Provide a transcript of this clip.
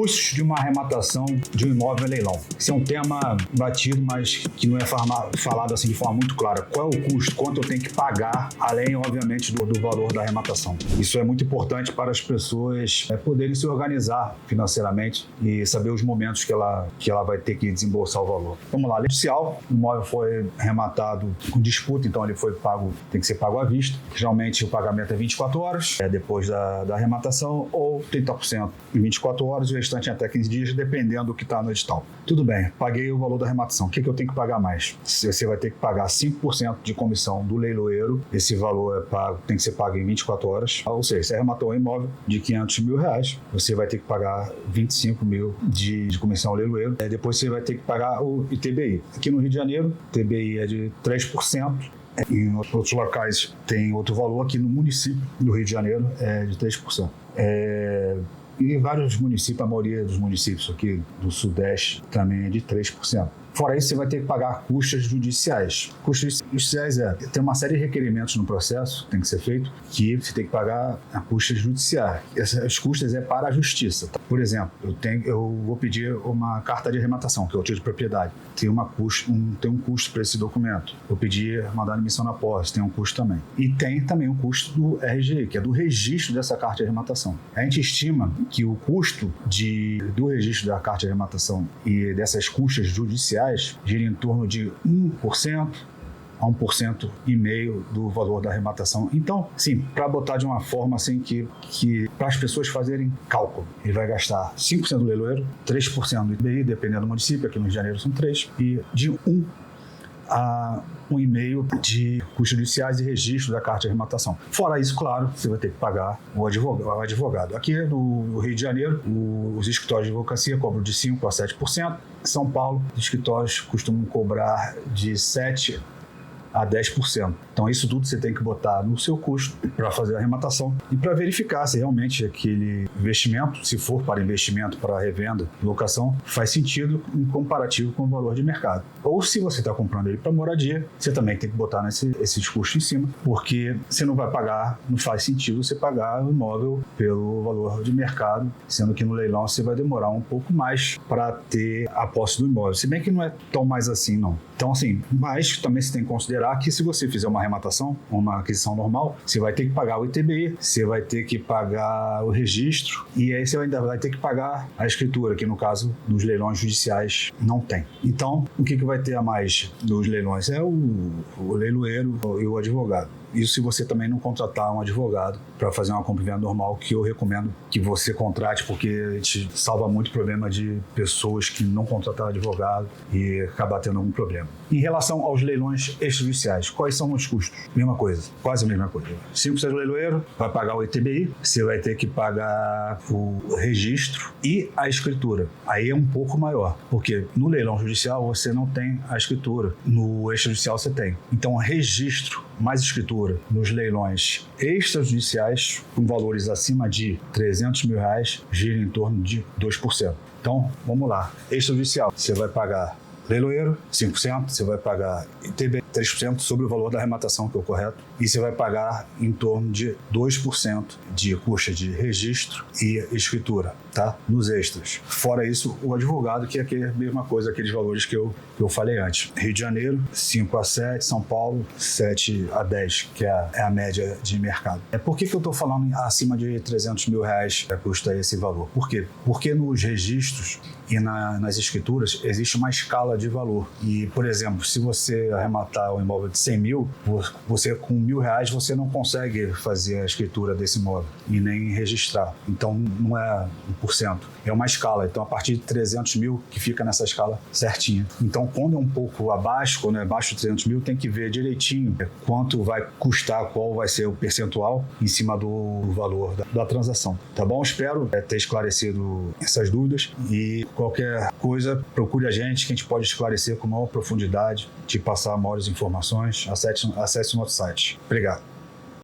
Custos de uma arrematação de um imóvel em leilão. Esse é um tema batido, mas que não é falado assim de forma muito clara. Qual é o custo? Quanto eu tenho que pagar, além, obviamente, do valor da arrematação? Isso é muito importante para as pessoas poderem se organizar financeiramente e saber os momentos que ela vai ter que desembolsar o valor. Vamos lá, lei judicial, o imóvel foi arrematado com disputa, então ele foi pago, tem que ser pago à vista. Geralmente o pagamento é 24 horas, depois da arrematação, ou 30% em 24 horas e o restante em até 15 dias, dependendo do que está no edital. Tudo bem, paguei o valor da arrematação. O que eu tenho que pagar mais? Você vai ter que pagar 5% de comissão do leiloeiro. Esse valor tem que ser pago em 24 horas. Ou seja, você arrematou um imóvel de R$500 mil, você vai ter que pagar 25 mil de comissão ao leiloeiro. Depois você vai ter que pagar o ITBI. Aqui no Rio de Janeiro, o ITBI é de 3%. Em outros locais tem outro valor. Aqui no município do Rio de Janeiro é de 3%. E vários municípios, a maioria dos municípios aqui do Sudeste também é de 3%. Fora isso, você vai ter que pagar custas judiciais. Custas judiciais tem uma série de requerimentos no processo, tem que ser feito, que você tem que pagar a custas judiciais. Essas custas é para a justiça. Por exemplo, eu vou pedir uma carta de arrematação, que é o título de propriedade. Tem um custo para esse documento. Eu pedir mandar emissão na posse, tem um custo também. E tem também o custo do RGI, que é do registro dessa carta de arrematação. A gente estima que o custo do registro da carta de arrematação e dessas custas judiciais gira em torno de 1% a 1,5% do valor da arrematação. Então, sim, para botar de uma forma assim que para as pessoas fazerem cálculo, ele vai gastar 5% do leiloeiro, 3% do ITBI, dependendo do município, aqui no Rio de Janeiro são 3%, e de 1 a 1,5% de custos judiciais e registro da carta de arrematação. Fora isso, claro, você vai ter que pagar o advogado. Aqui no Rio de Janeiro, os escritórios de advocacia cobram de 5% a 7%. Em São Paulo, os escritórios costumam cobrar de 7% a 10%. Então, isso tudo você tem que botar no seu custo para fazer a arrematação e para verificar se realmente aquele investimento, se for para investimento, para revenda, locação, faz sentido em comparativo com o valor de mercado. Ou se você está comprando ele para moradia, você também tem que botar esses custos em cima, porque você não vai pagar, não faz sentido você pagar o imóvel pelo valor de mercado, sendo que no leilão você vai demorar um pouco mais para ter a posse do imóvel. Se bem que não é tão mais assim, não. Então, assim, mas também você tem que considerar que se você fizer uma arrematação, uma aquisição normal, você vai ter que pagar o ITBI, você vai ter que pagar o registro e aí você ainda vai ter que pagar a escritura, que no caso dos leilões judiciais não tem. Então, o que vai ter a mais dos leilões é o leiloeiro e o advogado. Isso se você também não contratar um advogado para fazer uma compra e venda normal, que eu recomendo que você contrate, porque te salva muito problema de pessoas que não contrataram advogado e acabar tendo algum problema. Em relação aos leilões extrajudiciais, quais são os custos? Mesma coisa, quase a mesma coisa. 5% do leiloeiro vai pagar o ITBI, você vai ter que pagar o registro e a escritura. Aí é um pouco maior, porque no leilão judicial você não tem a escritura, no extrajudicial você tem. Então, registro mais escritura nos leilões extrajudiciais, com valores acima de R$300 mil, gira em torno de 2%. Então, vamos lá. Extrajudicial, você vai pagar leiloeiro, 5%, você vai pagar ITBI, 3% sobre o valor da arrematação, que é o correto, e você vai pagar em torno de 2% de custo de registro e escritura, tá? Nos extras. Fora isso, o advogado, que é a mesma coisa, aqueles valores que eu falei antes. Rio de Janeiro, 5 a 7, São Paulo, 7 a 10, que é a média de mercado. Por que eu estou falando acima de R$300 mil custa esse valor? Por quê? Porque nos registros e nas escrituras existe uma escala de valor. E, por exemplo, se você arrematar um imóvel de 100 mil, você com R$1.000 você não consegue fazer a escritura desse imóvel e nem registrar. Então, não é 1%. É uma escala. Então, a partir de 300 mil que fica nessa escala certinha. Então, quando é um pouco abaixo, quando é abaixo de 300 mil, tem que ver direitinho quanto vai custar, qual vai ser o percentual em cima do valor da transação. Tá bom? Espero ter esclarecido essas dúvidas e qualquer coisa, procure a gente que a gente pode esclarecer com maior profundidade, te passar maiores informações. Acesse o nosso site. Obrigado.